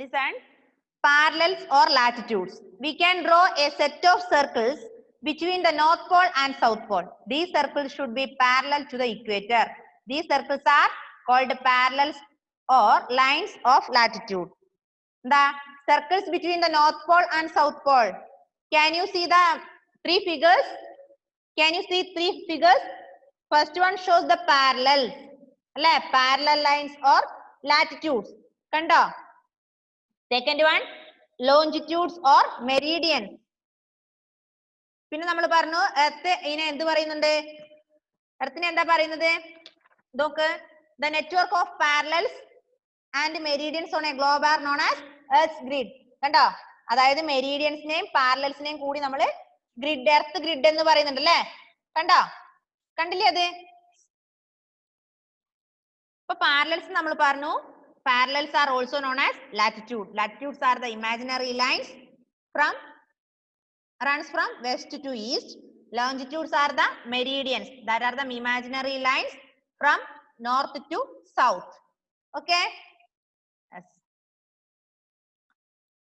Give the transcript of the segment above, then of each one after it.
Listen, parallels or latitudes. We can draw a set of circles between the North Pole and South Pole. These circles should be parallel to the equator. These circles are called parallels or lines of latitude. The circles between the North Pole and South Pole. Can you see the three figures? Can you see three figures? First one shows the parallels. Parallel lines or latitudes. Kanda. Second one, longitudes or meridians. പിന്നെ നമ്മൾ പറഞ്ഞു earth ഇതിനെ എന്ത് പറയുന്നുണ്ട്? എർത്തിനെ എന്താ പറയുന്നത്? നോക്ക്, the network of parallels and meridians on a globe are known as Earth's grid. കണ്ടോ? അതായത് മെരീഡിയൻസിനെയും പാരലൽസിനെയും കൂടി നമ്മൾ ഗ്രിഡ്, എർത്ത് ഗ്രിഡ് എന്ന് പറയുന്നുണ്ട് അല്ലേ? കണ്ടോ? കണ്ടില്ലേ അത്? ഇപ്പൊ പാരലൽസ് നമ്മൾ പറഞ്ഞു. Parallels are also known as latitude. Latitudes are the imaginary lines runs from west to east. Longitudes are the meridians, that are the imaginary lines from north to south. Okay? Yes.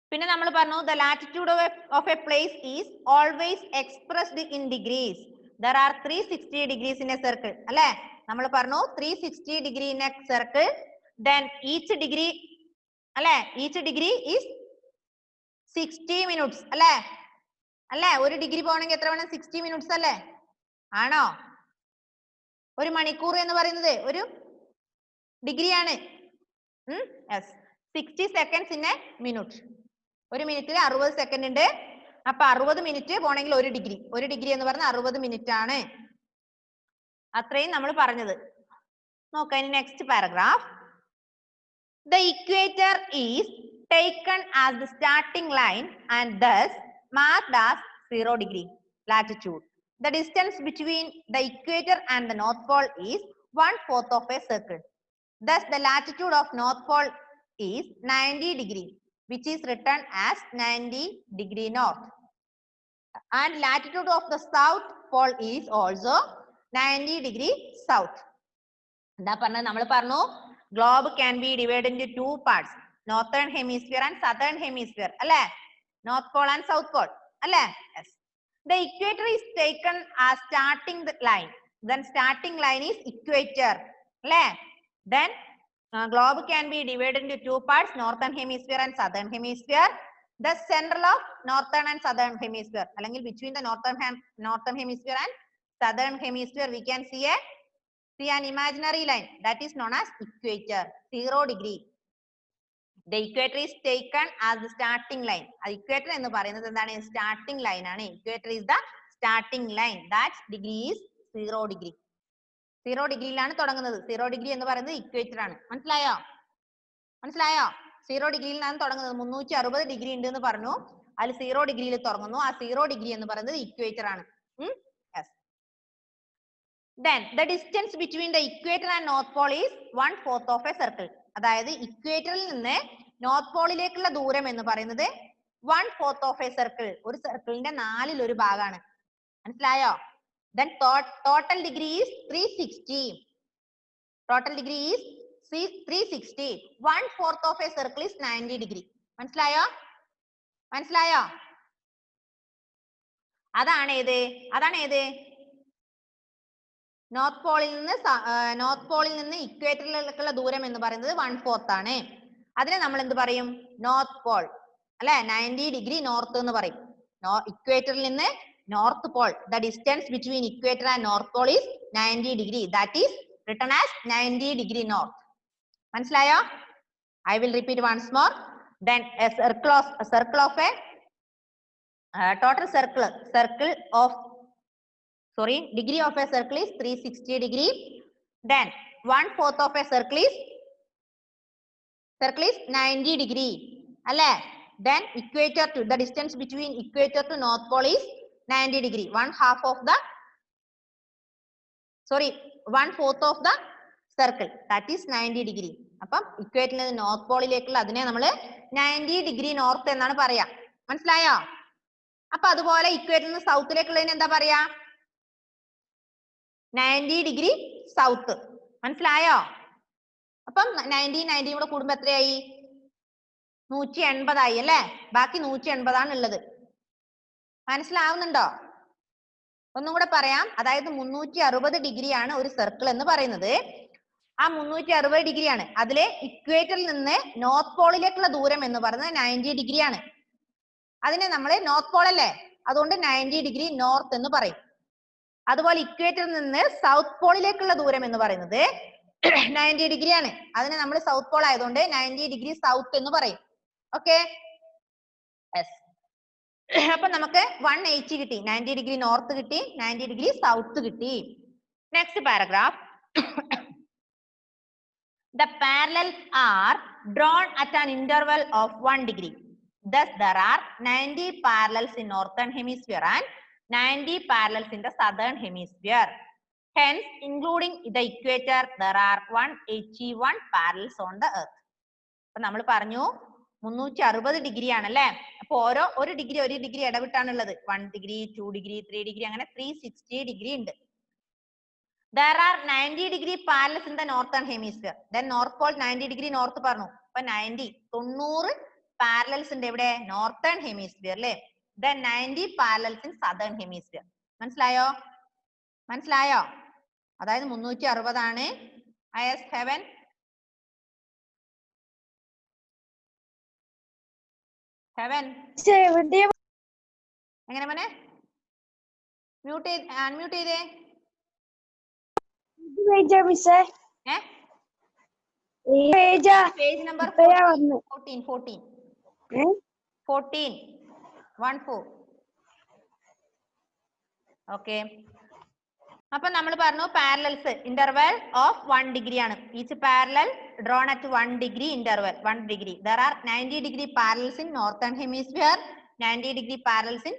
പിന്നെ നമ്മൾ പറഞ്ഞു the latitude of a place is always expressed in degrees. There are 360 degrees in a circle. അല്ലേ? നമ്മൾ പറഞ്ഞു 360 degree in a circle. Then each degree is 60 minutes. അല്ലേ? ഒരു degree പോകണമെങ്കിൽ എത്ര വേണം? 60 minutes അല്ലേ? ആണോ? ഒരു മണിക്കൂർ എന്ന് പറയുന്നത് ഒരു ഡിഗ്രിയാണ്. Yes. 60 seconds in a minute. ഒരു മിനിറ്റിൽ 60 സെക്കൻഡ് ഉണ്ട്. അപ്പൊ 60 മിനിറ്റ് പോണെങ്കിൽ ഒരു ഡിഗ്രി എന്ന് പറഞ്ഞാൽ 60 മിനിറ്റ് ആണ്. അത്രയും നമ്മൾ പറഞ്ഞത്. നോക്കാം next paragraph. The equator is taken as the starting line and thus marked as 0 degree latitude. The distance between the equator and the North Pole is 1/4 of a circle. Thus, the latitude of North Pole is 90 degree, which is written as 90 degree north. And latitude of the South Pole is also 90 degree south. എന്താ പറഞ്ഞത്? നമ്മൾ പറഞ്ഞു globe can be divided into two parts, northern hemisphere and southern hemisphere. അല്ലേ? North Pole and South Pole. അല്ലേ? Yes. The equator is taken as starting the line. Then starting line is equator. അല്ലേ? Then globe can be divided into two parts, northern hemisphere and southern hemisphere. The central of northern and southern hemisphere, അല്ലെങ്കിൽ between the northern hemisphere and southern hemisphere, we can see an imaginary line that is known as equator, 0 degree. The equator is taken as the starting line. Equator എന്ന് പറയുന്നത് എന്താണ്? Starting line ആണ്. Equator is the starting line. That degree is 0 degree. 0 ഡിഗ്രിയിലാണ് തുടങ്ങുന്നത്. 0 degree എന്ന് പറയുന്നത് equator ആണ്. മനസ്സിലായോ? 0 ഡിഗ്രിയിലാണ് തുടങ്ങുന്നത്. 360 ഡിഗ്രി ഉണ്ട് എന്ന് പറഞ്ഞു. അതിൽ 0 ഡിഗ്രിയിൽ തുടങ്ങുന്നു. ആ 0 ഡിഗ്രി എന്ന് പറയുന്നത് ഇക്വേറ്റർ ആണ്. Yes. Then the distance between the equator and North Pole is 1/4 of a circle. അതായത് ഇക്വേറ്ററിൽ നിന്ന് നോർത്ത് പോളിലേക്കുള്ള ദൂരം എന്ന് പറയുന്നത് 1/4 of a circle. ഒരു സർക്കിളിന്റെ 4ൽ ഒരു ഭാഗമാണ്. മനസ്സിലായോ? Then total degree is 360. Total degree is 360. 1/4 of a circle is 90 degree. മനസ്സിലായോ? അതാണ് ഏത്? നോർത്ത് പോളിൽ നിന്ന് ഇക്വേറ്ററിലേക്കുള്ള ദൂരം എന്ന് പറയുന്നത് 1/4 ആണ്. അതിനെ നമ്മൾ എന്ത് പറയും? North Paul. അല്ലെ? 90 ഡിഗ്രി നോർത്ത് എന്ന് പറയും. ഇക്വേറ്ററിൽ നിന്ന് north Paul. The distance between equator and North Pole is 90 degree. That is written as 90 degree north. മനസ്സിലായോ? I will repeat once more. Then a circle of a total circle of degree of a circle is 360 degree. Then 1/4 of a circle is 90 degree. അല്ലേ? Then the distance between equator to North Pole is 90 degree. 1/4 of the circle, that is 90 degree. അപ്പം ഇക്വേറ്ററിൽ നിന്ന് north പോളിലേക്കുള്ള അതിനെ നമ്മൾ 90 degree north എന്നാണ് പറയാ. മനസ്സിലായോ? അപ്പൊ അതുപോലെ ഇക്വേറ്ററിൽ നിന്ന് സൗത്തിലേക്കുള്ളതിന് എന്താ പറയാ? 90 ഡിഗ്രി സൗത്ത്. മനസ്സിലായോ? അപ്പം 90 കൂടെ കൂടുമ്പോ എത്രയായി? 180 ആയി അല്ലേ? ബാക്കി 180 ആണ് ഉള്ളത്. മനസ്സിലാവുന്നുണ്ടോ? ഒന്നും കൂടെ പറയാം. അതായത് 360 ഡിഗ്രി ആണ് ഒരു സർക്കിൾ എന്ന് പറയുന്നത്. ആ 360 ഡിഗ്രി ആണ്. അതിലെ ഇക്വേറ്ററിൽ നിന്ന് നോർത്ത് പോളിലേക്കുള്ള ദൂരം എന്ന് പറയുന്നത് 90 ഡിഗ്രി ആണ്. അതിനെ നമ്മൾ നോർത്ത് പോൾ അല്ലേ, അതുകൊണ്ട് 90 ഡിഗ്രി നോർത്ത് എന്ന് പറയും. അതുപോലെ ഇക്വേറ്ററിൽ നിന്ന് സൗത്ത് പോളിലേക്കുള്ള ദൂരം എന്ന് പറയുന്നത് 90 ഡിഗ്രി ആണ്. അതിനെ നമ്മൾ സൗത്ത് പോൾ ആയതുകൊണ്ട് 90 ഡിഗ്രി സൗത്ത് എന്ന് പറയും. ഓക്കെ, അപ്പൊ നമുക്ക് 180 കിട്ടി. 90 ഡിഗ്രി നോർത്ത് കിട്ടി, 90 ഡിഗ്രി സൗത്ത് കിട്ടി. Next paragraph. The parallels are drawn at an interval of 1 degree. Thus, there are 90 parallels in northern hemisphere and 90 parallels in the southern hemisphere. Hence, including the equator, there are 181 parallels on the earth. അപ്പൊ നമ്മൾ പറഞ്ഞു 360 degree ആണല്ലേ. അപ്പൊ ഒരു degree ഇടവിട്ടാണുള്ളത്. 1 degree, 2 degree, 3 degree, അങ്ങനെ 360 degree ഉണ്ട്. There are 90 degree parallels in the northern hemisphere. Then north pole 90 degree north പറഞ്ഞു. അപ്പൊ 90 parallels ഉണ്ട് ഇവിടെ northern hemisphere അല്ലേ. Then 90 parallels in southern hemisphere. മനസ്സിലായോ? മനസ്സിലായോ? അതായത് 360 ആണ്. IS heaven. heaven എങ്ങനെ മോനെ? അൺമ്യൂട്ട് ചെയ്തേ. Page number 14. 14. ഓക്കെ, അപ്പൊ നമ്മൾ പറഞ്ഞു പാരലൽസ് ഇന്റർവെൽ ഓഫ് 1 ഡിഗ്രി ആണ്. Each parallel drone at 1 degree interval 1 degree. There are 90 degree parallels in northern hemisphere, 90 degree parallels in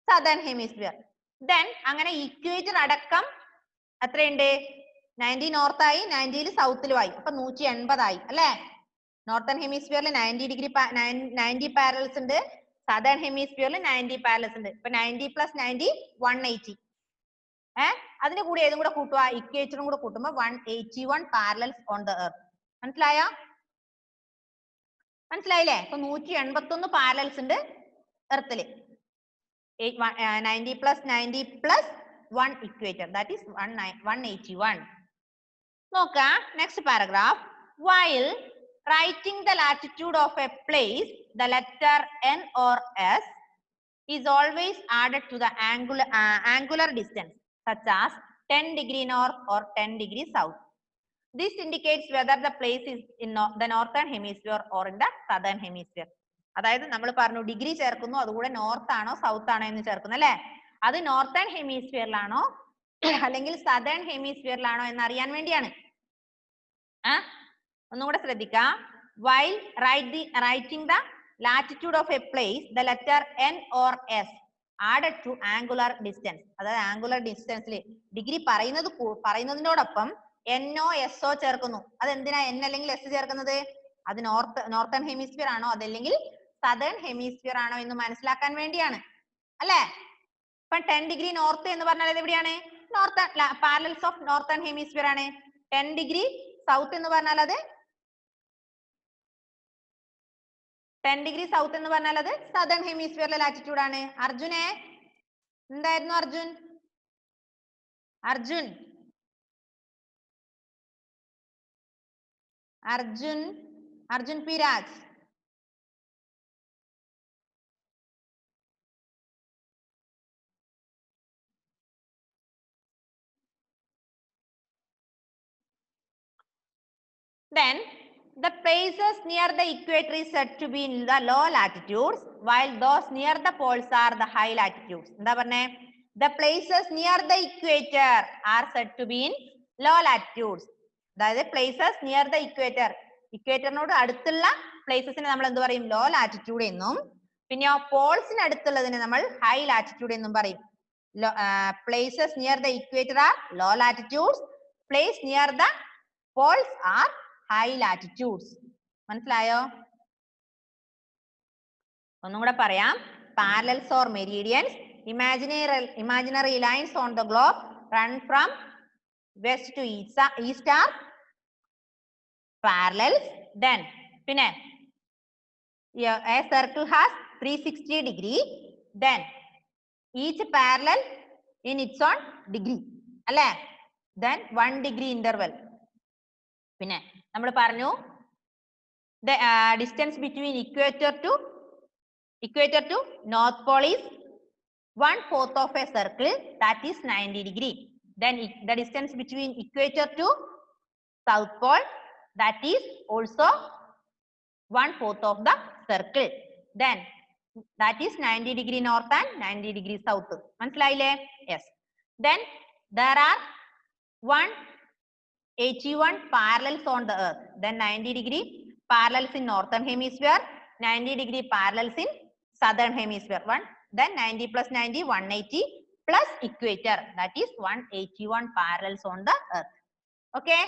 southern hemisphere. Then അങ്ങനെ equator അടക്കം എത്രയുണ്ട്? 90 നോർത്ത് ആയി, 90 സൗത്തിലും ആയി. അപ്പൊ 180 ആയി അല്ലേ? നോർത്തേൺ ഹെമിസ്ഫിയറിൽ 90 പാരലൽസ് ഉണ്ട്, സദേൺ ഹെമിസ്ഫിയറിൽ 90 പാരലൽസ് ഉണ്ട്. ഇപ്പൊ 90 + 90 180. അതിന് കൂടി ഏതും കൂടെ കൂട്ടുക? ഇക്വേറ്ററും കൂടെ കൂട്ടുമ്പോ 181 പാരലൽസ് ഓൺ ദ എർത്ത്. മനസ്സിലായോ? മനസ്സിലായില്ലേ? ഇപ്പൊ 181 പാരലൽസ് ഉണ്ട് എർത്തില്. 90 + 90 + 1 equator, that is 181. നോക്ക, next paragraph. While writing the latitude of a place, the letter N or S is always added to the angular distance, such as 10 degree north or 10 degree south. This indicates whether the place is in the northern hemisphere or in the southern hemisphere. അതായത് നമ്മൾ പറഞ്ഞു degree ചേർക്കുന്നു, അതുകൂടെ north ആണോ south ആണോ എന്ന് ചേർക്കുന്നു അല്ലെ. അത് നോർത്തേൺ ഹെമിസ്ഫിയറിലാണോ അല്ലെങ്കിൽ സദേൺ ഹെമിസ്ഫിയറിലാണോ എന്ന് അറിയാൻ വേണ്ടിയാണ്. ഒന്നുകൂടെ ശ്രദ്ധിക്കാം. While writing the latitude of a place, the letter N or S added to angular distance. അതായത് ആംഗുലർ ഡിസ്റ്റൻസിൽ ഡിഗ്രി പറയുന്നതിനോടൊപ്പം എന്നോ എസ്ഒ ചേർക്കുന്നു. അതെന്തിനാ N അല്ലെങ്കിൽ S ചേർക്കുന്നത്? അത് നോർത്തേൺ ഹെമിസ്ഫിയർ ആണോ അതല്ലെങ്കിൽ സദേൺ ഹെമിസ്ഫിയർ ആണോ എന്ന് മനസ്സിലാക്കാൻ വേണ്ടിയാണ് അല്ലേ. ഇപ്പൊ 10 ഡിഗ്രി നോർത്ത് എന്ന് പറഞ്ഞാൽ അത് എവിടെയാണ്? പാരലൽസ് ഓഫ് നോർത്തേൺ ഹെമിസ്ഫിയർ ആണ്. 10 ഡിഗ്രി സൗത്ത് എന്ന് പറഞ്ഞാൽ അത് 10 ഡിഗ്രി സൗത്ത് എന്ന് പറഞ്ഞാൽ അത് സദേൺ ഹെമിസ്ഫിയറിലെ ലാറ്റിറ്റ്യൂഡ് ആണ്. അർജുനെ എന്തായിരുന്നു? Arjun P Raj. Then the places near the equator is said to be in the low latitudes, while those near the poles are the high latitudes. എന്താ പറഞ്ഞേ? The places near the equator are said to be in low latitudes. അതായത് places near the equator, ഇക്വേറ്ററിനോട് അടുത്തുള്ള പ്ലേസസിനെ നമ്മൾ എന്ത് പറയും? Law latitude എന്നും. പിന്നെ പോൾസിന് അടുത്തുള്ളതിനെ നമ്മൾ ഹൈ ലാറ്റിറ്റ്യൂഡ് എന്നും പറയും. Places near the equator are low latitudes, place near the poles are high latitudes. മനസ്സിലായോ? ഒന്നും കൂടെ പറയാം. Parallels or meridians, imaginary lines on the globe run from west to east are parallels. Then പിന്നെ a circle has 360 degree, then each parallel in its own degree, അല്ലേ? Then 1 degree interval. പിന്നെ നമ്മൾ പറഞ്ഞു the distance between equator to north pole is 1/4 of a circle, that is 90 degree. Then the distance between equator to south pole, that is also 1/4 of the circle. Then that is 90 degree north and 90 degree south. മനസ്സിലായില്ലേ? Yes. Then there are 181 parallels on the earth. Then 90 degree parallels in northern hemisphere, 90 degree parallels in southern hemisphere. Then 90 plus 90, 180 plus equator, that is 181 parallels on the earth. Okay?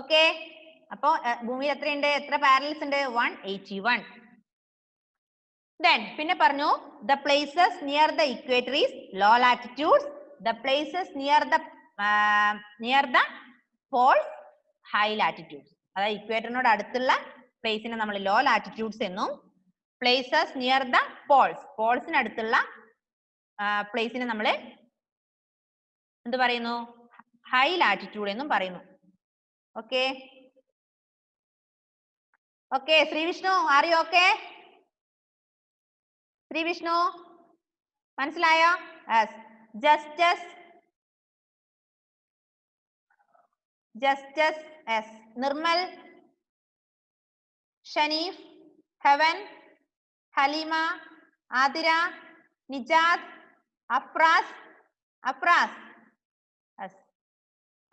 Okay? അപ്പോ ഭൂമിയിൽ എത്രയുണ്ട്? എത്ര parallels ഉണ്ട്? 181. Then പിന്നെ പറഞ്ഞു the places near the equator is low latitudes, the places near the poles high latitudes. അതായത് ഇക്വേറ്ററിനോട് അടുത്തുള്ള പ്ലേസിനെ നമ്മൾ ലോ ലാറ്റിറ്റ്യൂഡ്സ് എന്നും പ്ലേസസ് നിയർ ദ പോൾസിന് അടുത്തുള്ള പ്ലേസിനെ നമ്മൾ എന്ത് പറയുന്നു? ഹൈ ലാറ്റിറ്റ്യൂഡ് എന്നും പറയുന്നു. Okay okay Sri Vishnu, are you okay? Sri Vishnu മനസ്സിലായോ? Justus yes. Nirmal, Shaneef, Heaven, Haleema, Athira, Nijad, Afras,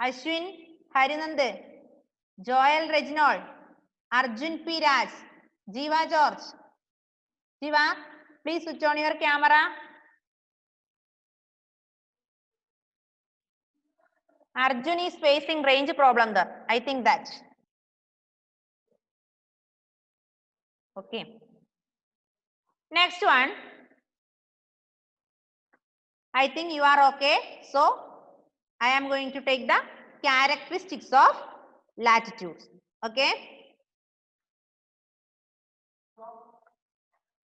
Ashwin, Harinand, Joel Reginald, Arjun P Raj, Jeeva George. ജീവ, please switch on your camera. Arjun is facing range problem there. I think that. Okay. Next one. I think you are okay. So, I am going to take the characteristics of latitudes. Okay.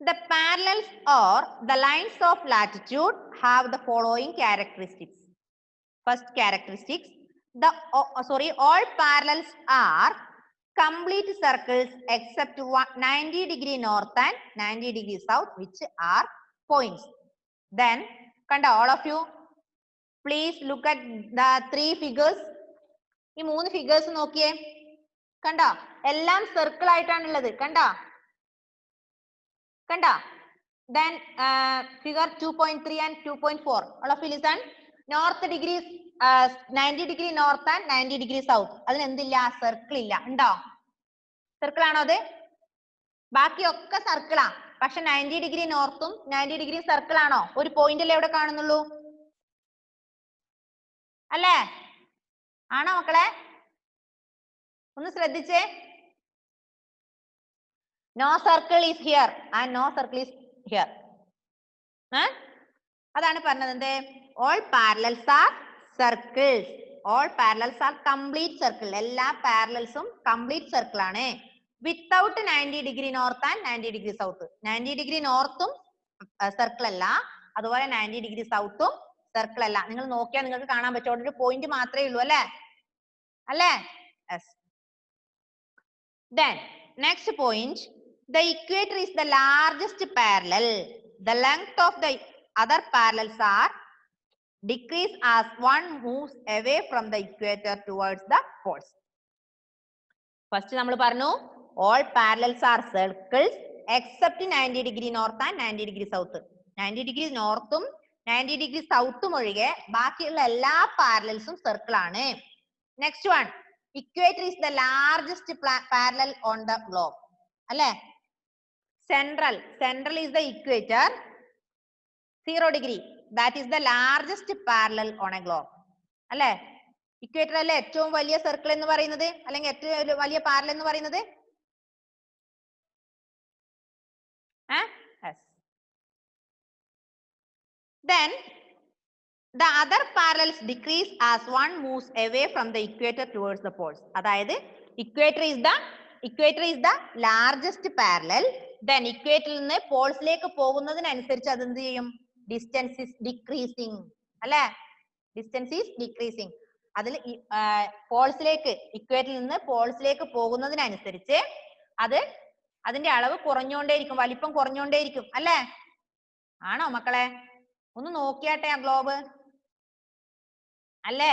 The parallels or the lines of latitude have the following characteristics. First characteristics, all parallels are complete circles except 90 degree north and 90 degree south, which are points. Then, kanda, all of you, please look at the 3 figures. ഈ 3 figures നോക്കിയേ. കണ്ടോ? എല്ലാം circle ആയിട്ടാണുള്ളത്. കണ്ടോ? കണ്ടോ? Then figure 2.3 and 2.4. All of you listen. North degrees 90 degree north and 90 degree south. അതിന് എന്തില്ല? Circle ഇല്ല. ഉണ്ടോ? സർക്കിൾ ആണോ അത്? ബാക്കിയൊക്കെ സർക്കിളാ. പക്ഷെ 90 ഡിഗ്രി നോർത്തും 90 ഡിഗ്രി സർക്കിൾ ആണോ? ഒരു പോയിന്റ് അല്ലേ ഇവിടെ കാണുന്നുള്ളൂ, അല്ലേ? ആണോ മക്കളെ? ഒന്ന് ശ്രദ്ധിച്ചേ. No circle is here and no circle is here. അതാണ് പറഞ്ഞത്. എന്ത്? all parallels are circles. All parallels are complete circle. എല്ലാ പാരലൽസും കംപ്ലീറ്റ് സർക്കിൾ ആണ്. Without 90 degree north and 90 degree south. 90 degree നോർത്തും സർക്കിൾ അല്ല, അതുപോലെ 90 ഡിഗ്രി സൗത്തും സർക്കിൾ അല്ല. നിങ്ങൾ നോക്കിയാൽ നിങ്ങൾക്ക് കാണാൻ പറ്റും, ഒരു പോയിന്റ് മാത്രമേ ഉള്ളൂ, അല്ലേ? അല്ലേ? Yes. Then next point, the equator is the largest parallel. The length of the other parallels are decrease as one moves away from the equator towards the poles. First നമ്മൾ പറഞ്ഞു all parallels are circles except 90 degree north and 90 degree south. 90 degree northും 90 degree southും ഒഴികെ ബാക്കിയുള്ള എല്ലാ പാരലൽസും circle ആണ്. Next one, equator is the largest parallel on the globe. അല്ലേ? Central is the equator, 0 degree. That is the largest parallel on a globe. അല്ലേ? Equator അല്ലേ ഏറ്റവും വലിയ circle എന്ന് പറയുന്നത്, അല്ലെങ്കിൽ ഏറ്റവും വലിയ പാരലൽ എന്ന് പറയുന്നത്? Yes. Then the other parallels decrease as one moves away from the equator towards the poles. അതായത് equator is the equator is the largest parallel. Then ഇക്വേറ്ററിൽ നിന്ന് പോൾസിലേക്ക് പോകുന്നതിനനുസരിച്ച് അത് എന്ത് ചെയ്യും? ഡിസ്റ്റൻസ് ഈസ് ഡിക്രീസിങ് അല്ലെ? Distance is decreasing. അതിൽ പോൾസിലേക്ക്, ഇക്വേറ്ററിൽ നിന്ന് പോൾസിലേക്ക് പോകുന്നതിനനുസരിച്ച് അത് അതിന്റെ അളവ് കുറഞ്ഞുകൊണ്ടേയിരിക്കും, വലിപ്പം കുറഞ്ഞുകൊണ്ടേയിരിക്കും അല്ലെ? ആണോ മക്കളെ? ഒന്ന് നോക്കിയാട്ടെ ആ ഗ്ലോബ് അല്ലേ?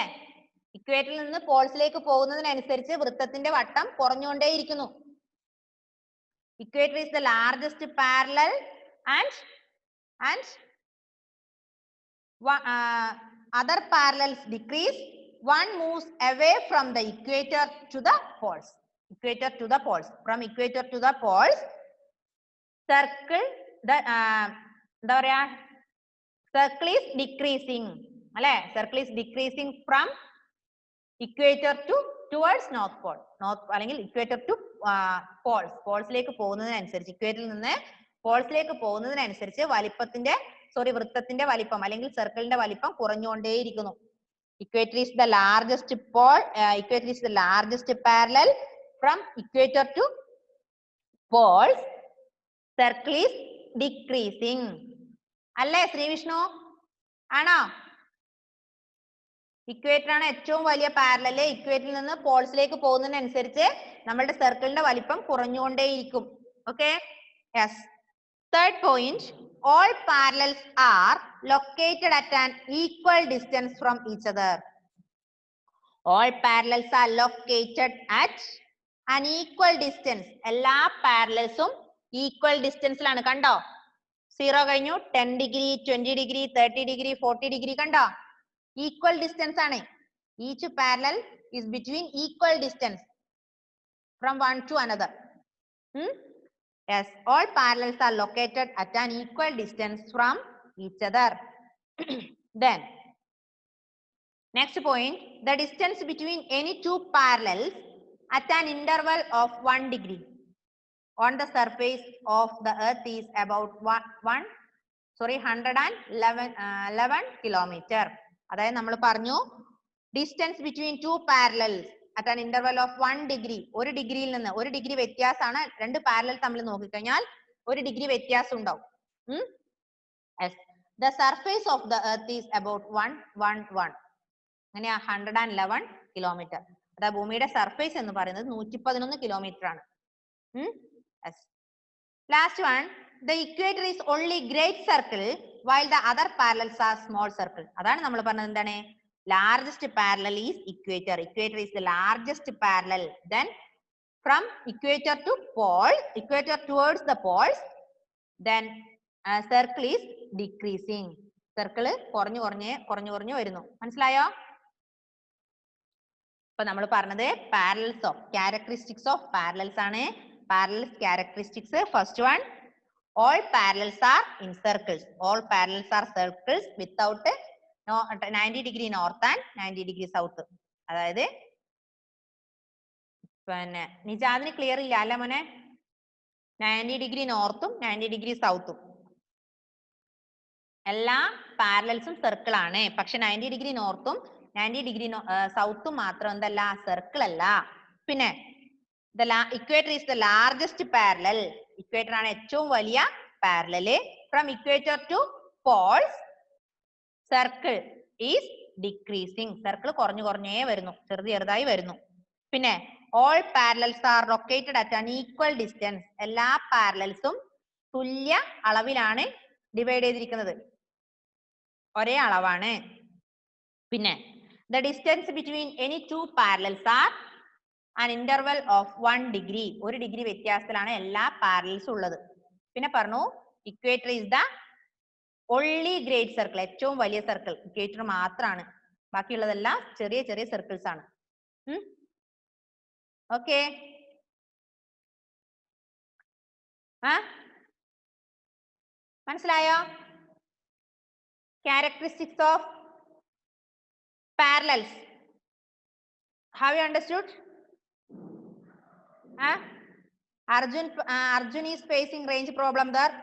ഇക്വേറ്ററിൽ നിന്ന് പോൾസിലേക്ക് പോകുന്നതിനനുസരിച്ച് വൃത്തത്തിന്റെ വട്ടം കുറഞ്ഞുകൊണ്ടേയിരിക്കുന്നു. Equator is the largest parallel and other parallels decrease. One moves away from the equator to the poles. Equator to the poles. From equator to the poles, circle the എന്താ പറയാ, circle is decreasing അല്ലെ? Circle is decreasing from equator to towards north pole. North അല്ലെങ്കിൽ equator to poles. പോൾസിലേക്ക് പോകുന്നതിനനുസരിച്ച്, ഇക്വേറ്ററിൽ നിന്ന് പോൾസിലേക്ക് പോകുന്നതിനനുസരിച്ച് വൃത്തത്തിന്റെ വലിപ്പം അല്ലെങ്കിൽ സർക്കിളിന്റെ വലിപ്പം കുറഞ്ഞുകൊണ്ടേയിരിക്കുന്നു. Equator is the largest pole. Equator is the largest parallel. From equator to poles, circle is decreasing. അല്ലേ ശ്രീ വിഷ്ണു? ആണോ? ഇക്വേറ്റർ ആണ് ഏറ്റവും വലിയ പാരലല്. ഇക്വേറ്ററിൽ നിന്ന് പോൾസിലേക്ക് പോകുന്നതിനനുസരിച്ച് നമ്മളുടെ സർക്കിളിന്റെ വലിപ്പം കുറഞ്ഞുകൊണ്ടേയിരിക്കും. Okay, yes. Third point, all parallels are located at an equal distance from each other. All parallels are located at an equal distance. എല്ലാ പാരലൽസും ഈക്വൽ ഡിസ്റ്റൻസിലാണ്. കണ്ടോ? 0 കഴിഞ്ഞു, 10 ഡിഗ്രി, 20 ഡിഗ്രി, 30 ഡിഗ്രി, 40 ഡിഗ്രി. കണ്ടോ? ഈക്വൽ ഡിസ്റ്റൻസ് ആണ്. Each parallel is between equal distance from one to another. Yes, all parallels are located at an equal distance from each other. Then, next point, the distance between any two parallels at an interval of 1 degree on the surface of the earth is about 111 kilometer. അതായത് നമ്മൾ പറഞ്ഞു, distance between two parallels at an interval of 1 degree. ഒരു ഡിഗ്രിയിൽ നിന്ന്, ഒരു degree വ്യത്യാസമാണ്. രണ്ട് parallel തമ്മിൽ നോക്കിക്കഴിഞ്ഞാൽ ഒരു ഡിഗ്രി വ്യത്യാസം ഉണ്ടാവും. The surface of the earth is about 111. അങ്ങനെയാ 111 കിലോമീറ്റർ. അതായത് ഭൂമിയുടെ സർഫേസ് എന്ന് പറയുന്നത് 111 കിലോമീറ്റർ ആണ്. Last one, the equator is only great circle while the other parallels are small circle. അതാണ് നമ്മൾ പറഞ്ഞത് എന്താണ്? Largest parallel is equator. Equator is the largest parallel. Then from equator to pole, equator towards the poles, then circle is decreasing. Circle കുറഞ്ഞു വരുന്നു. മനസ്സിലായോ? ഇപ്പൊ നമ്മൾ പറഞ്ഞത് parallels of characteristics of parallels ആണ്. Parallels characteristics. First one, all parallels are in circles. All parallels are circles without 90 degree north and 90 degree south. അതായത് പിന്നെ നിജാദിന് clear ഇല്ല അല്ലെ മോനെ? 90 ഡിഗ്രി നോർത്തും 90 ഡിഗ്രി സൗത്തും എല്ലാ പാരലൽസും സർക്കിൾ ആണ്. പക്ഷെ 90 ഡിഗ്രി നോർത്തും 90 ഡിഗ്രി സൗത്തും മാത്രം എന്തല്ല? സർക്കിൾ അല്ല. പിന്നെ equator is the largest parallel. Equator ആണ് ഏറ്റവും വലിയ parallel. From equator to poles, circle is decreasing. Circle കുറഞ്ഞേ വരുന്നു, ചെറുതായി വരുന്നു. പിന്നെ all parallels are located at an equal distance. എല്ലാ പാരലൽസും തുല്യ അളവിലാണ് ഡിവൈഡ് ചെയ്തിരിക്കുന്നത്, ഒരേ അളവാണ്. പിന്നെ the distance between any two parallels are an interval of 1 degree. ഒരു ഡിഗ്രി വ്യത്യാസത്തിലാണ് എല്ലാ പാരലൽസും ഉള്ളത്. പിന്നെ പറഞ്ഞു equator is the only great circle. ഏറ്റവും വലിയ സർക്കിൾ ഇക്വേറ്റർ മാത്രമാണ്. ബാക്കിയുള്ളതെല്ലാം ചെറിയ ചെറിയ സർക്കിൾസ് ആണ്. ഓക്കെ, മനസ്സിലായോ? Characteristics of parallels. Have you understood? Arjun is facing range problem there.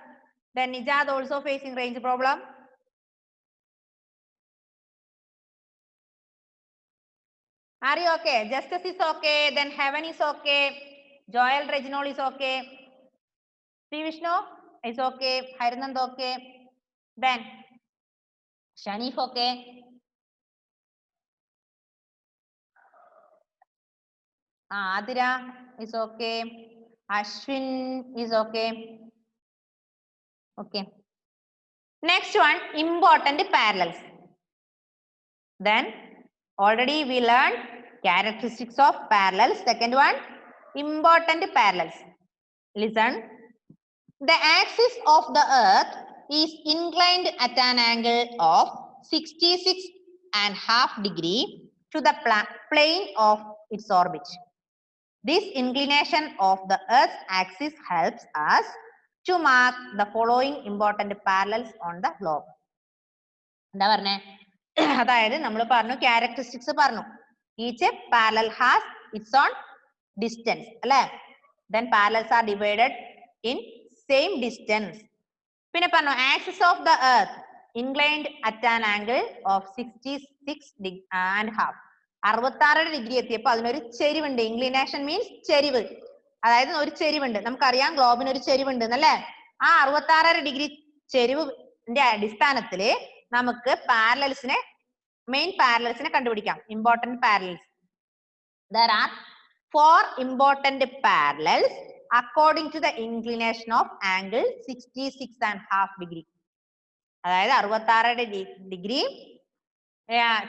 Then Nijad also facing range problem. Are you okay? Justice is okay. Then Heaven is okay. Joel Reginald is okay. Sri Vishnu is okay. Harinand okay. Then Shanif okay. Adira is okay. Ashwin is okay. Okay. Next one, important parallels. Then already we learned characteristics of parallels. Second one, important parallels. Listen. The axis of the earth is inclined at an angle of 66.5 degree to the plane of its orbit. This inclination of the earth's axis helps us to mark the following important parallels on the globe. എന്താ പറഞ്ഞേ? അതായത് നമ്മൾ പറഞ്ഞു characteristics പറഞ്ഞു. Each parallel has its own distance, അല്ലേ? Then parallels are divided in same distance. പിന്നെ പറഞ്ഞു axis of the earth inclined at an angle of 66.5. 66 degree എത്തിയപ്പോൾ അതിനൊരു ചെരിവുണ്ട്. ഇൻക്ലിനേഷൻ മീൻസ് ചെരിവ്. അതായത് ഒരു ചെരിവുണ്ട്. നമുക്കറിയാം ഗ്ലോബിന് ഒരു ചെരിവുണ്ട് എന്നല്ലേ? ആ 66 ഡിഗ്രി ചെരിവിന്റെ അടിസ്ഥാനത്തില് നമുക്ക് പാരലൽസിനെ മെയിൻ പാരലൽസിനെ കണ്ടുപിടിക്കാം. Important parallels. There are 4 important parallels according to the inclination of angle 66.5 degree. അതായത് 66 ഡിഗ്രി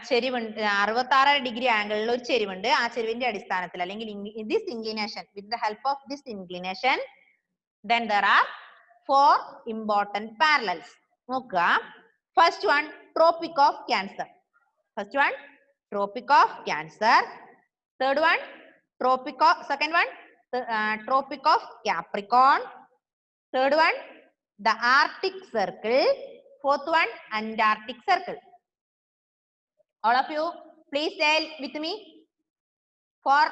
ചെരിവുണ്ട്. 66 ഡിഗ്രി ആംഗിളിൽ ഒരു ചെരിവുണ്ട്. ആ ചെരിവിന്റെ അടിസ്ഥാനത്തിൽ അല്ലെങ്കിൽ this inclination, with the help of this inclination, then there are 4 important parallels. നോക്കുക. First one, Tropic of Cancer. First one, Tropic of Cancer. Third one, second one, Tropic of Capricorn. Third one, the Arctic Circle. Fourth one, Antarctic Circle. All of you, please say with me for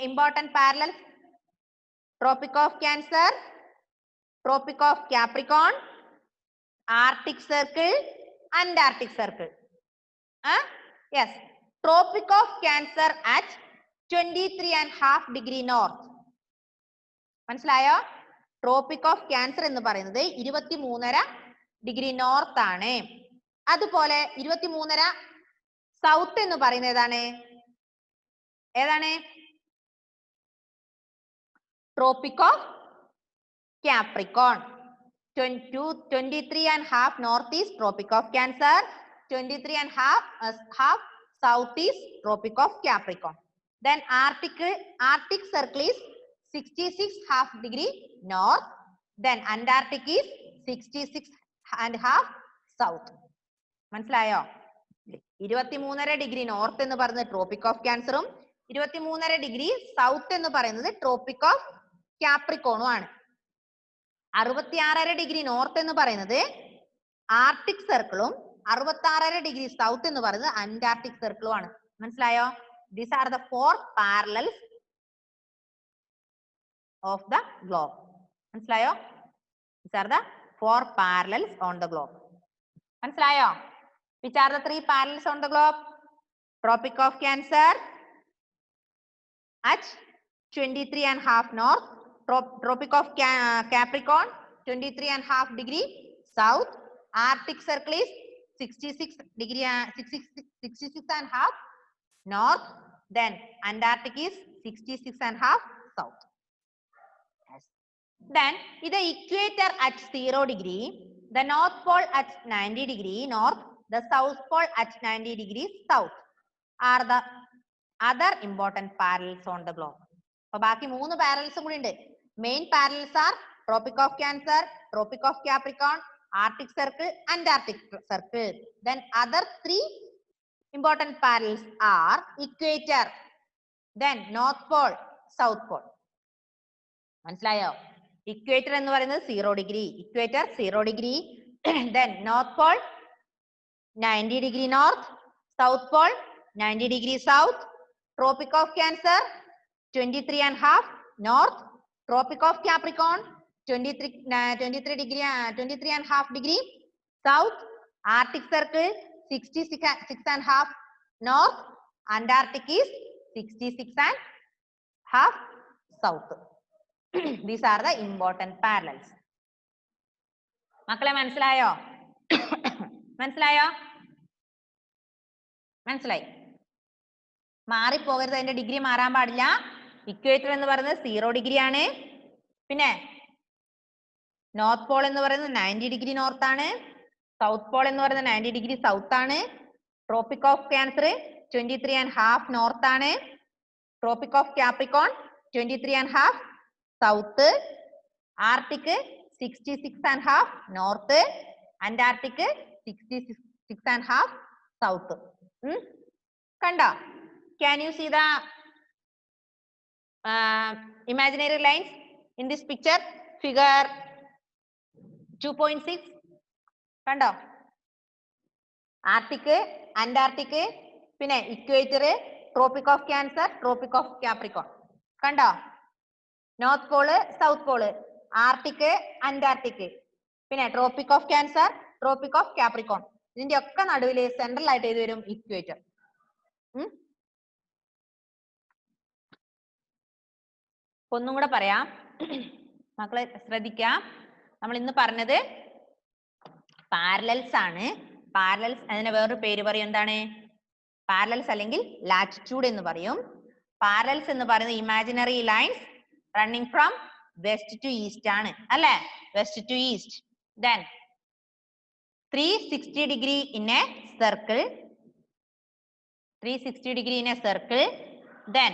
important parallels. Tropic of Cancer, Tropic of Capricorn, Arctic Circle, Antarctic Circle. Yes, Tropic of Cancer at 23.5 degree north. മനസ്സിലായോ? Tropic of cancer എന്ന് പറയുന്നത് 23.5 degree north ആണ്. അതുപോലെ 23.5 south എന്ന് പറയുന്നത് ഏതാണ്? Tropic of Capricorn. 23.5 north is Tropic of Cancer. 23.5 south is Tropic of Capricorn. Then Arctic Circle is 66.5 degree north. Then Antarctic is 66.5 south. മനസ്സിലായോ? 23.5 degree north എന്ന് പറയുന്നത് ട്രോപ്പിക് ഓഫ് ക്യാൻസറും 23.5 ഡിഗ്രി സൗത്ത് എന്ന് പറയുന്നത് ട്രോപ്പിക് ഓഫ് കാപ്രിക്കോണും ആണ്. 66.5 degree north എന്ന് പറയുന്നത് Arctic സർക്കിളും 66.5 degree south എന്ന് പറയുന്നത് അന്റാർട്ടിക് സർക്കിളും ആണ്. മനസ്സിലായോ? These are the 4 parallels of the globe. മനസ്സിലായോ? These are the 4 parallels on the globe. മനസ്സിലായോ? Which are the 3 parallels on the globe? Tropic of Cancer at 23.5 north, Tropic of Capricorn 23.5 degree south, Arctic Circle is 66.5 north, then Antarctic is 66.5 south. Yes. Then the equator at 0 degree, the North Pole at 90 degree north, the South Pole at 90 degrees south are the other important parallels on the globe. So, ബാക്കി 3 parallels കൂടി ഉണ്ട്. Main parallels are Tropic of Cancer, Tropic of Capricorn, Arctic Circle, Antarctic Circle. Then other 3 important parallels are equator, then North Pole, South Pole. മനസ്സിലായോ? Equator എന്ന് പറയുന്നത് 0 degree, equator 0 degree, then North Pole 90 degree north, South Pole 90 degree south, Tropic of Cancer 23.5 north, Tropic of Capricorn 23.5 degree south, Arctic Circle 66.5 north, Antarctic is 66.5 south. These are the important parallels. മക്കളെ മനസ്സിലായോ? മനസ്സിലായോ? മനസ്സിലായി? മാറിപ്പോകരുത്, അതിന്റെ degree മാറാൻ പാടില്ല. Equator എന്ന് പറയുന്നത് 0 degree ആണ്. പിന്നെ നോർത്ത് പോൾ എന്ന് പറയുന്നത് 90 ഡിഗ്രി നോർത്ത് ആണ്. സൗത്ത് പോൾ എന്ന് പറയുന്നത് 90 ഡിഗ്രി സൗത്ത് ആണ്. ട്രോപ്പിക് ഓഫ് ക്യാൻസർ 23.5 നോർത്ത് ആണ്. Tropic of Capricorn 23.5 south. Arctic 66.5 north. Antarctic 66.5 south. കണ്ടോ? Can you see the imaginary lines in this picture? Figure 2.6. കണ്ടോ? ആർട്ടിക്, അന്റാർട്ടിക്, പിന്നെ equator, Tropic of Cancer, Tropic of Capricorn. കണ്ടോ? North pole, south pole, Arctic, Antarctic, പിന്നെ Tropic of Cancer, Tropic of Capricorn. ഇതിന്റെ ഒക്കെ നടുവിൽ central ആയിട്ട് ഏത് വരും? ഇക്വേറ്റർ. ഒന്നും കൂടെ പറയാം, മക്കളെ ശ്രദ്ധിക്കാം. നമ്മൾ ഇന്ന് പറഞ്ഞത് പാരലൽസ് ആണ്. പാരലൽസ്, അതിന് വേറൊരു പേര് പറയും, എന്താണ്? പാരലൽസ് അല്ലെങ്കിൽ ലാറ്റിറ്റ്യൂഡ് എന്ന് പറയും. പാരലൽസ് എന്ന് പറയുന്നത് imaginary lines running from west to east ആണ്, അല്ലെ? West to east. Then 360 degree in a circle. 360 degree in a circle. Then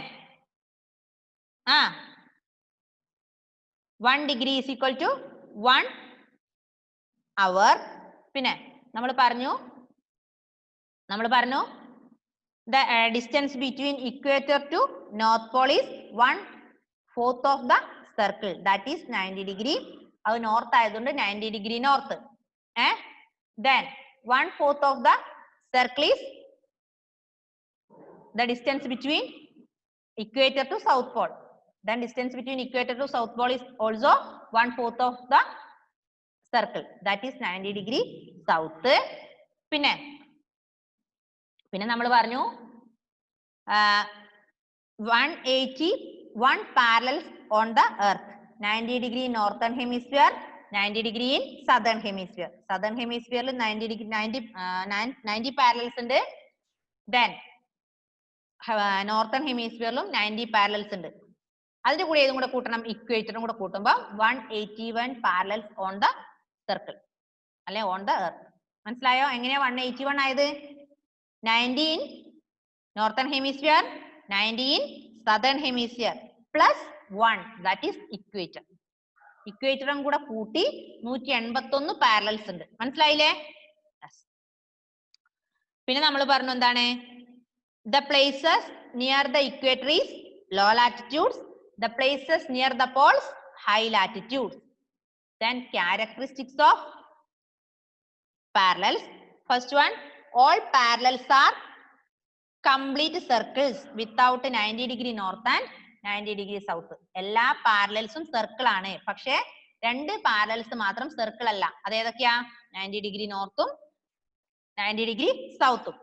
1 degree is equal to 1 hour. പിന്നെ നമ്മൾ പറഞ്ഞു the distance between equator to north pole is 1/4 of the circle, that is 90 degree. അത് north ആയതുകൊണ്ട് 90 degree north. Then 1/4 of the circle is the distance between equator to south pole. Then distance between equator to south pole is also 1/4 of the circle, that is 90 degree south. പിന്നെ നമ്മൾ പറഞ്ഞു 181 parallels on the earth. 90 degree in northern hemisphere, 90 degree in southern hemisphere. Southern hemisphere 90 parallels ഉണ്ട്. Then northern hemisphere 90 parallels ഉണ്ട്. അതിന്റെ കൂടെ ഏതും കൂടെ കൂട്ടണം? ഇക്വേറ്ററും കൂടെ കൂട്ടുമ്പോൾ 181 parallels on the circle, അല്ലെ on the earth. മനസ്സിലായോ? എങ്ങനെയാ 181 ആയത്? 90 in northern hemisphere, 90 in southern hemisphere plus 1, that is equator. ഇക്വേറ്ററും കൂടെ കൂട്ടി 181 parallels ഉണ്ട്. മനസ്സിലായില്ലേ? പിന്നെ നമ്മൾ പറഞ്ഞു എന്താണ്? The places near the equator is low latitudes. The places near the poles high latitudes. Then characteristics of parallels. First one, all parallels are complete circles without 90 degree north and 90 degree south. എല്ലാ പാരലൽസും circle ആണ്, പക്ഷെ രണ്ട് parallels മാത്രം circle അല്ല. അത് ഏതൊക്കെയാ? 90 degree നോർത്തും 90 degree സൗത്തും.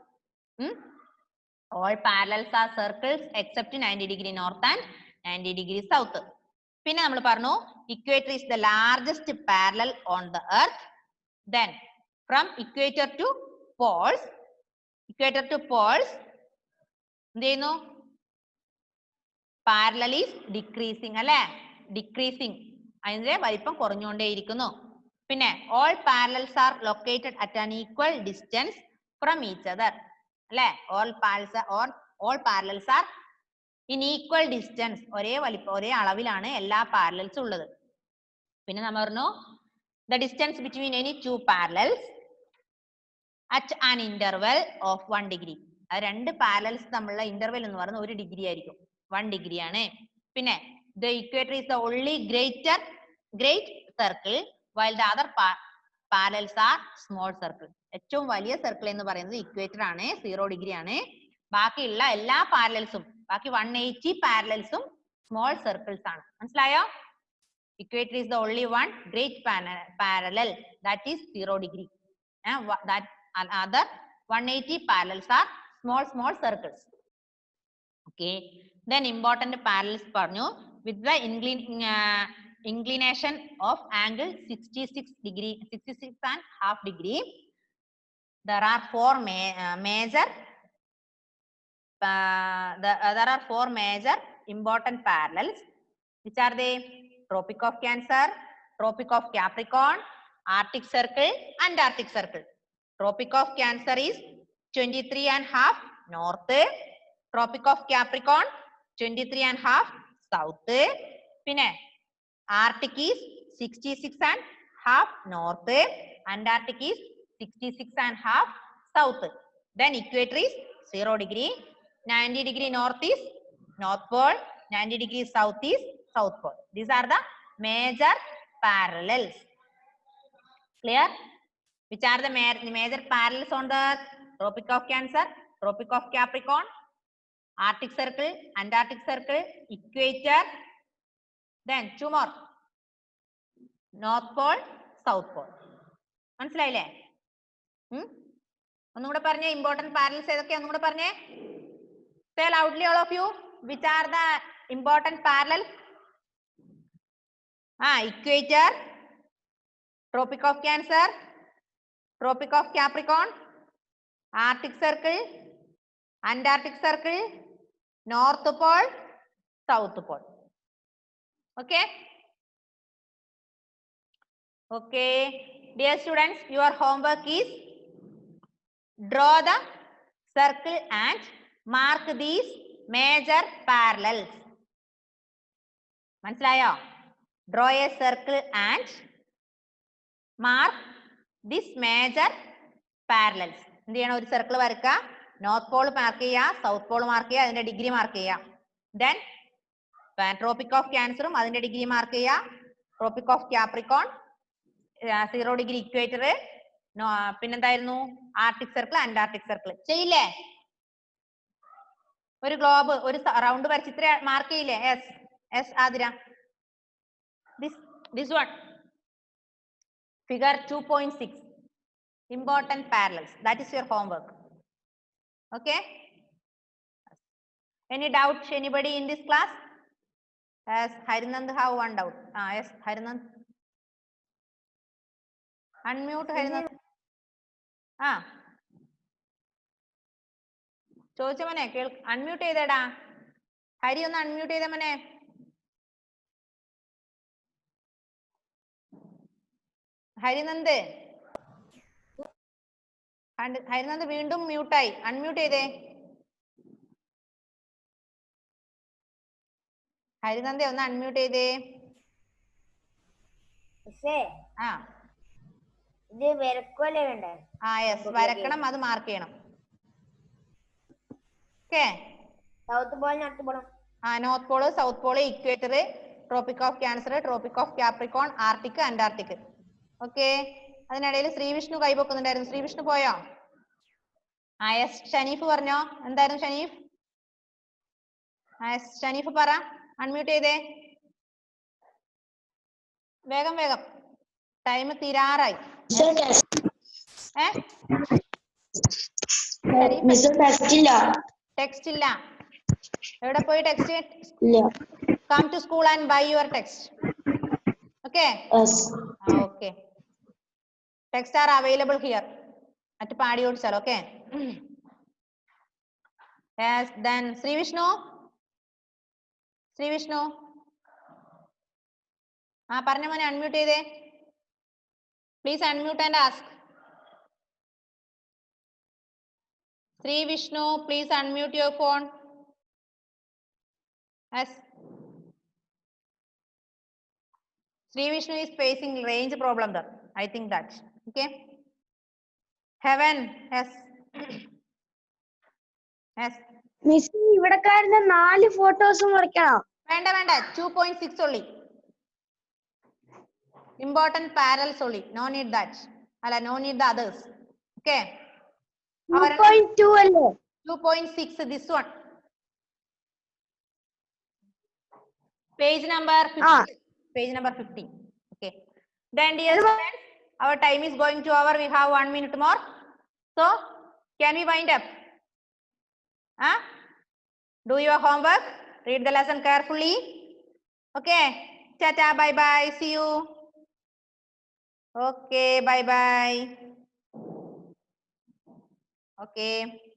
All parallels are circles except 90 degree north and 90 degree south. പിന്നെ നമ്മൾ പറഞ്ഞു equator is the largest parallel on the earth. Then from equator to poles എന്ത് ചെയ്യുന്നു? പാരലൽ ഈസ് ഡിക്രീസിങ്, അല്ലെ? ഡിക്രീസിങ്, അതിന്റെ വലിപ്പം കുറഞ്ഞുകൊണ്ടേയിരിക്കുന്നു. പിന്നെ all parallels are located at an equal distance from each other, അല്ലെ? All parallels are in equal distance, ഒരേ വലിപ്പം ഒരേ അളവിലാണ് എല്ലാ പാരലൽസും ഉള്ളത്. പിന്നെ നമ്മൾ പറഞ്ഞു the distance between any two parallels at an interval of 1 degree. അത് രണ്ട് പാരലൽസ് തമ്മിലുള്ള ഇന്റർവെൽ എന്ന് പറയുന്നത് 1 degree ആയിരിക്കും, 1 degree ആണ്. പിന്നെ the equator is the only great circle while the other parallels are small circle. ഏറ്റവും വലിയ സർക്കിൾ എന്ന് പറയുന്നത് ഇക്വേറ്റർ ആണ്, 0 degree ആണ്. ബാക്കിയുള്ള എല്ലാ പാരലൽസും, ബാക്കി 180 പാരലൽസും സ്മോൾ സർക്കിൾസ് ആണ്. മനസ്സിലായോ? Equator is the only one great parallel, that is 0 degree. That other 180 parallels are small circles. Okay. Then important parallels പറഞ്ഞു. with the inclination of angle 66 degree, 66.5 degree. There are there are four major important parallels. Which are they? Tropic of Cancer, Tropic of Capricorn, Arctic Circle, Antarctic Circle. Tropic of Cancer is 23.5 north. Tropic of Capricorn 23.5 south. Pinne Arctic is 66.5 north. Antarctic is 66.5 south. Then equator is 0 degree. 90 degree north is North Pole. 90 degree south is South Pole. These are the major parallels. Clear? Which are the major parallels on the Earth? Tropic of Cancer, Tropic of Capricorn, Arctic Circle, Antarctic Circle, equator. Then two more. North Pole, South Pole. മനസ്സിലായില്ലേ? ഒന്നുകൂടെ പറഞ്ഞേ, important parallels ഏതൊക്കെയാ ഒന്നുകൂടെ പറഞ്ഞേ. Say loudly all of you. Which are the important parallels? Equator, Tropic of Cancer, Tropic of Capricorn, Arctic Circle, Antarctic Circle, North Pole, South Pole. Okay? Okay. Dear students, your homework is draw the circle and mark these major parallels. മനസ്സിലായോ? Draw a circle and mark this major parallels. എന്ത് ചെയ്യണം? ഒരു circle വരക്കുക. North pole mark ചെയ്യുക, south pole mark ചെയ്യുക, അതിന്റെ degree mark ചെയ്യുക. Then Tropic of ക്യാൻസറും അതിന്റെ ഡിഗ്രി മാർക്ക് ചെയ്യുക. Tropic of Capricorn 0 degree equator. പിന്നെന്തായിരുന്നു? Arctic circle, Antarctic circle. ചെയ്യില്ലേ? ഒരു ഗ്ലോബ്, ഒരു റൗണ്ട് വരച്ച് ഇത്ര മാർക്ക് ചെയ്യില്ലേ? Yes Athira. This one, figure 2.6, important parallels. That is your homework. Okay? Any doubt anybody in this class? Yes, Harinand have one doubt. Yes, Harinand. Unmute Harinand. ചോദിച്ച മോനെ unmute ചെയ്തേടാ. Hari ഒന്ന് unmute ചെയ്ത മോനെ. ഹരിനന്ദ്, ഹരിനന്ദ് വീണ്ടും മ്യൂട്ടായി. അൺമ്യൂട്ട് ചെയ്തേ. ഹരിനന്ദേ ഒന്ന് അൺമ്യൂട്ട് ചെയ്തേ. ഇത് വരക്കല്ലേ വേണ്ടേ? യെസ്, വരക്കണം, അത് മാർക്ക് ചെയ്യണം. Okay. South Paul, north Paul. North pole, south Paul, equator, Tropic of Cancer, Tropic of Capricorn, Arctic, Antarctic. Okay. അതിനിടയിൽ ശ്രീവിഷ്ണു കൈപൊക്കുന്നുണ്ടായിരുന്നു. ശ്രീവിഷ്ണു പോയോ? യെസ്. ഷനീഫ് പറഞ്ഞോ. എന്തായിരുന്നു ഷനീഫ്? യെസ്, ഷനീഫ് പറ. അൺമ്യൂട്ട് ചെയ്തേ. വേഗം വേഗം, ടൈം തീരാറായി. ടെക്സ്റ്റ് ഇല്ല. എവിടെ പോയി text? Come to school and buy your text. Okay? Okay. Texts are available here at Padi Odsal. Okay. Yes. Then Sri Vishnu. പറഞ്ഞ മോനെ അൺമ്യൂട്ട് ചെയ്തേ. Please unmute and ask. Sri Vishnu, please unmute your phone. Yes. Sri Vishnu is facing range problem there. I think that. Okay. Heaven. Yes. Yes. Miss, ഇവിടെ കാണുന്ന 4 ഫോട്ടോസും വരയ്ക്കണം. വേണ്ട, 2.6 only. Important parallels only. No need that. No need the others. Okay. 2.2 അല്ലേ? 2.6, this one. Page number 15. Page number 15. Okay. Then dear students, our time is going to over. We have 1 minute more. So, can we wind up? Do your homework. Read the lesson carefully. Okay. Tata, bye bye. See you. Okay, bye bye. Okay.